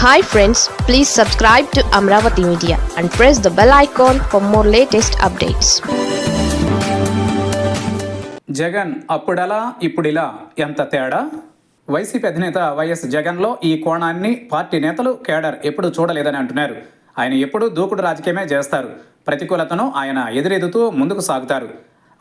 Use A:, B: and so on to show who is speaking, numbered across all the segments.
A: Hi friends, please subscribe to Amravati Media and press the bell icon for more latest updates.
B: Jagan అప్పుడలా ఇప్పుడిలా ఎంత తేడా? YCP అధినేత YS జగన్లో ఈ కోణాన్ని party నేతలు cadre ఎప్పుడూ చూడలేదని అంటున్నారు. ఆయన ఎప్పుడూ దూకుడు రాజకీయమే చేస్తారు. ప్రతికూలతను ఆయన ఎదురెదుతూ ముందుకు సాగుతారు.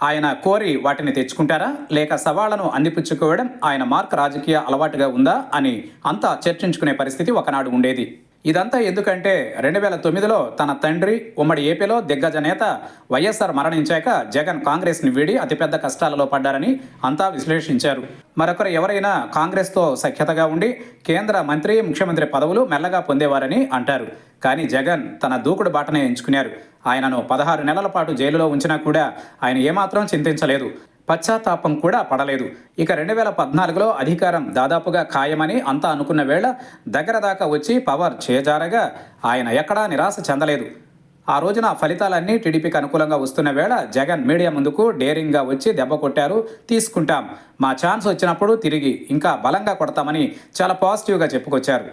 B: ఆయన కోరి వాటిని తెచ్చుకుంటారా, లేక సవాళ్లను అందిపుచ్చుకోవడం ఆయన మార్క్ రాజకీయ అలవాటుగా ఉందా అని అంతా చర్చించుకునే పరిస్థితి ఒకనాడు ఉండేది. ఇదంతా ఎందుకంటే 2009లో తన తండ్రి ఉమ్మడి ఏపీలో దిగ్గజ నేత వైఎస్ఆర్ మరణించాక జగన్ కాంగ్రెస్ని వీడి అతిపెద్ద కష్టాలలో పడ్డారని అంతా విశ్లేషించారు. మరొకరు ఎవరైనా కాంగ్రెస్తో సఖ్యతగా ఉండి కేంద్ర మంత్రి, ముఖ్యమంత్రి పదవులు మెల్లగా పొందేవారని అంటారు. కానీ జగన్ తన దూకుడు బాటనే ఎంచుకున్నారు. ఆయనను 16 నెలల పాటు జైలులో ఉంచినా కూడా ఆయన ఏమాత్రం చింతించలేదు, పశ్చాత్తాపం కూడా పడలేదు. ఇక 2014లో అధికారం దాదాపుగా ఖాయమని అంతా అనుకున్న వేళ దగ్గర దాకా వచ్చి పవర్ చేజారగా ఆయన ఎక్కడా నిరాశ చెందలేదు. ఆ రోజున ఫలితాలన్నీ టీడీపీకి అనుకూలంగా వస్తున్న వేళ జగన్ మీడియా ముందుకు డేరింగ్గా వచ్చి దెబ్బ కొట్టారు. తీసుకుంటాం, మా ఛాన్స్ వచ్చినప్పుడు తిరిగి ఇంకా బలంగా కొడతామని చాలా పాజిటివ్గా చెప్పుకొచ్చారు.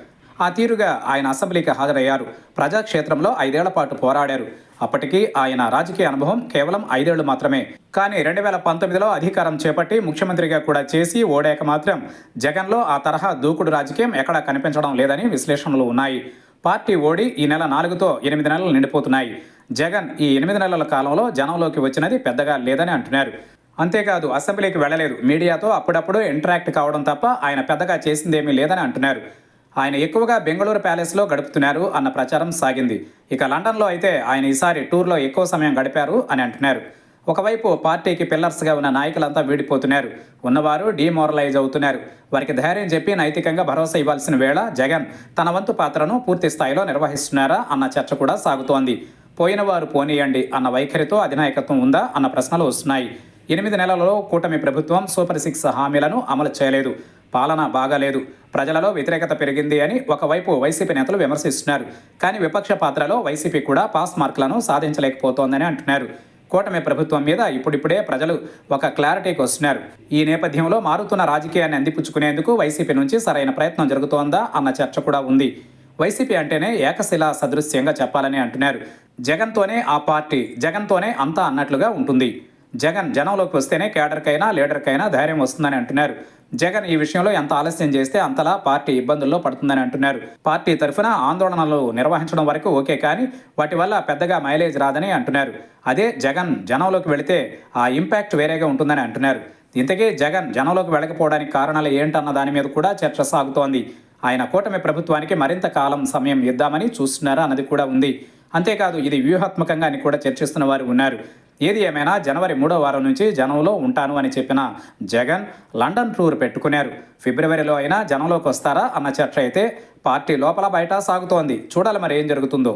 B: ఆ తీరుగా ఆయన అసెంబ్లీకి హాజరయ్యారు. ప్రజాక్షేత్రంలో 5 ఏళ్ల పాటు పోరాడారు. అప్పటికి ఆయన రాజకీయ అనుభవం కేవలం 5 ఏళ్లు మాత్రమే. కానీ 2019లో అధికారం చేపట్టి ముఖ్యమంత్రిగా కూడా చేసి ఓడాక మాత్రం జగన్లో ఆ తరహా దూకుడు రాజకీయం ఎక్కడా కనిపించడం లేదని విశ్లేషణలు ఉన్నాయి. పార్టీ ఓడి ఈ నెల 4తో 8 నెలలు నిండిపోతున్నాయి. జగన్ ఈ 8 నెలల కాలంలో జనంలోకి వచ్చినది పెద్దగా లేదని అంటున్నారు. అంతేకాదు అసెంబ్లీకి వెళ్ళలేదు, మీడియాతో అప్పుడప్పుడు ఇంటరాక్ట్ కావడం తప్ప ఆయన పెద్దగా చేసిందేమీ లేదని అంటున్నారు. ఆయన ఎక్కువగా బెంగళూరు ప్యాలెస్లో గడుపుతున్నారు అన్న ప్రచారం సాగింది. ఇక లండన్లో అయితే ఆయన ఈసారి టూర్లో ఎక్కువ సమయం గడిపారు అని అంటున్నారు. ఒకవైపు పార్టీకి పిల్లర్స్గా ఉన్న నాయకులంతా వీడిపోతున్నారు, ఉన్నవారు డీమోరలైజ్ అవుతున్నారు. వారికి ధైర్యం చెప్పి నైతికంగా భరోసా ఇవ్వాల్సిన వేళ జగన్ తన వంతు పాత్రను పూర్తి స్థాయిలో నిర్వహిస్తున్నారా అన్న చర్చ కూడా సాగుతోంది. పోయిన వారు పోనీయండి అన్న వైఖరితో అధినాయకత్వం ఉందా అన్న ప్రశ్నలు వస్తున్నాయి. 8 నెలలలో కూటమి ప్రభుత్వం సూపర్ 6 హామీలను అమలు చేయలేదు, పాలన బాగాలేదు, ప్రజలలో వ్యతిరేకత పెరిగింది అని ఒకవైపు వైసీపీ నేతలు విమర్శిస్తున్నారు. కానీ విపక్ష పాత్రలో వైసీపీ కూడా పాస్ మార్కులను సాధించలేకపోతోందని అంటున్నారు. కూటమి ప్రభుత్వం మీద ఇప్పుడిప్పుడే ప్రజలు ఒక క్లారిటీకి వస్తున్నారు. ఈ నేపథ్యంలో మారుతున్న రాజకీయాన్ని అందిపుచ్చుకునేందుకు వైసీపీ నుంచి సరైన ప్రయత్నం జరుగుతోందా అన్న చర్చ కూడా ఉంది. వైసీపీ అంటేనే ఏకశిలా సదృశ్యంగా చెప్పాలని అంటున్నారు. జగన్తోనే ఆ పార్టీ, జగన్తోనే అంతా అన్నట్లుగా ఉంటుంది. జగన్ జనంలోకి వస్తేనే కేడర్కైనా లీడర్కైనా ధైర్యం వస్తుందని అంటున్నారు. జగన్ ఈ విషయంలో ఎంత ఆలస్యం చేస్తే అంతలా పార్టీ ఇబ్బందుల్లో పడుతుందని అంటున్నారు. పార్టీ తరఫున ఆందోళనలు నిర్వహించడం వరకు ఓకే, కానీ వాటి వల్ల పెద్దగా మైలేజ్ రాదని అంటున్నారు. అదే జగన్ జనంలోకి వెళితే ఆ ఇంపాక్ట్ వేరేగా ఉంటుందని అంటున్నారు. ఇంతకీ జగన్ జనంలోకి వెళ్ళకపోవడానికి కారణాలు ఏంటన్న దాని మీద కూడా చర్చ సాగుతోంది. ఆయన కూటమి ప్రభుత్వానికి మరింత కాలం సమయం ఇద్దామని చూస్తున్నారా అన్నది కూడా ఉంది. అంతేకాదు ఇది వ్యూహాత్మకంగా అని కూడా చర్చిస్తున్న వారు ఉన్నారు. ఏది ఏమైనా జనవరి 3వ వారం నుంచి జనంలో ఉంటాను అని చెప్పిన జగన్ లండన్ టూర్ పెట్టుకున్నారు. ఫిబ్రవరిలో అయినా జనంలోకి వస్తారా అన్న చర్చ అయితే పార్టీ లోపల బయట సాగుతోంది. చూడాలి మరి ఏం జరుగుతుందో.